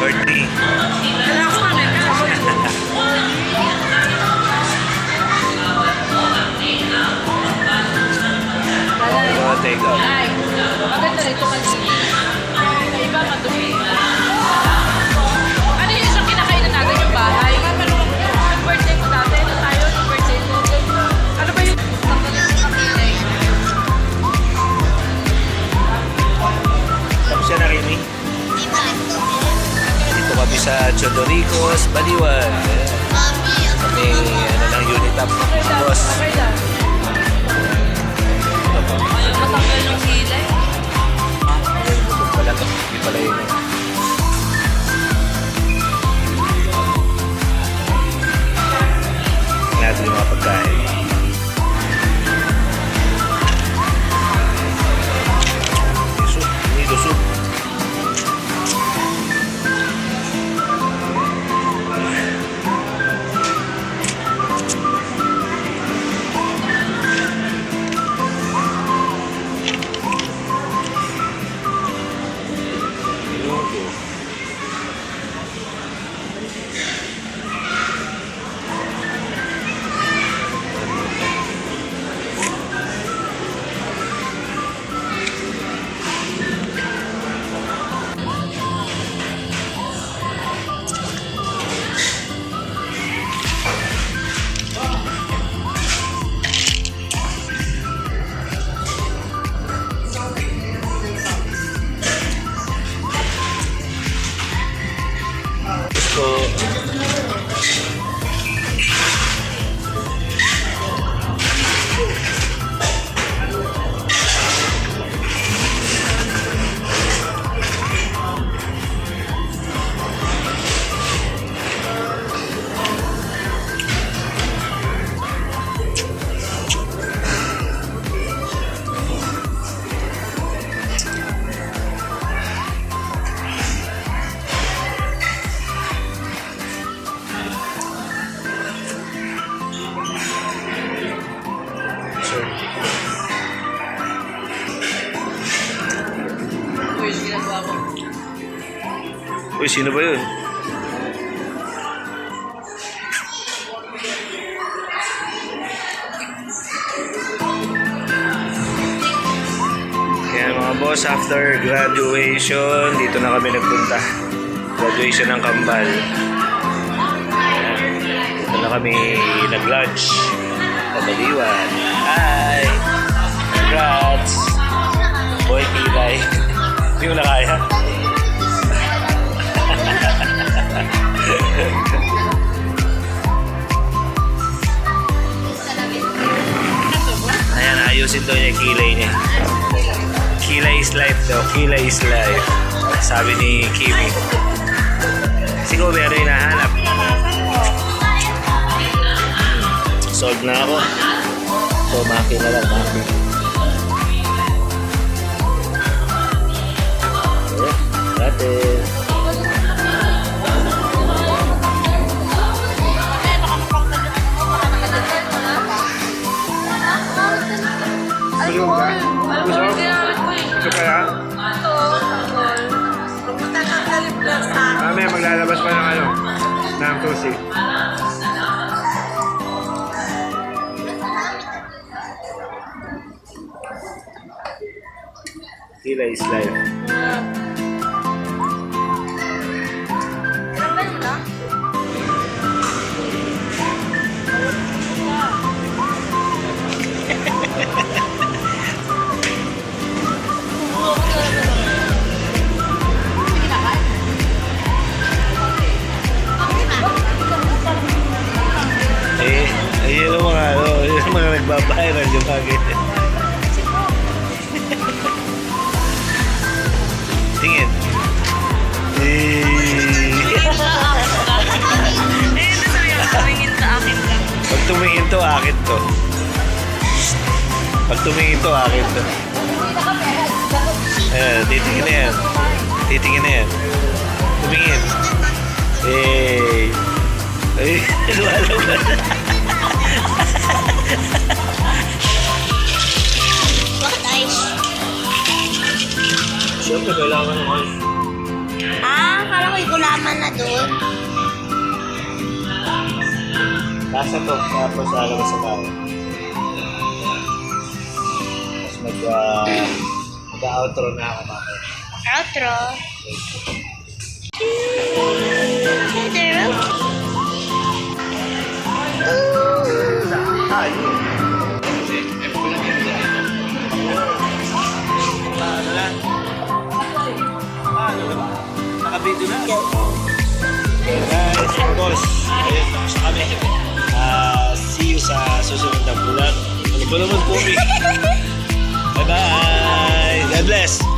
Courtney. Take out. Ay, maganda rito kasi. Sa iba, madumi. Ano yung isang kinakainan natin yung bahay? Yung birthday ko dati, ano tayo? Yung birthday ko. Ano ba yung kapilay? Tapos yan na Kimi. Dito kami sa Chodoricos, Baliwan. Kami, ano lang, unit up. Boss. Okay lang. Matanggal yung kilay. Butog pala to. Hindi pala yun. Natin yung mga pagkain. Soup. Nido soup. Uy, ginagawa ko. Uy, sino ba yun? Kaya mga boss, after graduation, dito na kami nagpunta. Graduation ng Kambal. Dito na kami nag-lunch. Kabaliwan. Hi! Congrats! Boy, Kilay. Hindi mo na kaya. Ayan, ayusin daw niya yung kilay niya. Kilay is life daw. Kilay is life. Sabi ni Kimi. Siguro may ano yung nahanap. Solve na ako. So, maki na lang. Maki. Natin. Alcohol. Alcohol ginamit ko eh. Ito kaya? Ito, alcohol. Pumunta ka sa lip-gloss sa akin. Mamaya maglalabas pa ng ano? Ng susi. Kila is life. Ilang ba yun ah? Yun ang mga ano, yun ang mga nagbabayaran yung bagay. Tingin. Tumingin sa akin lang. Pag tumingin to, akin to. Pag tumingin to, akin to. Titingin na yan. Titingin na yan. Tumingin. Ay, luwalawan. Siyempre, kailangan ng ice. Kala ko igulat. sasama na doon. Nasa to, tapos lalabas sa bahay. Tapos mag-outro na ako mamaya. Outro. Paano lang? Paano? Nakabito na. Okay guys, of course. Ayun, tapos na kami. See you sa susunod na vlog. Ano ba naman po? Bye-bye! God bless!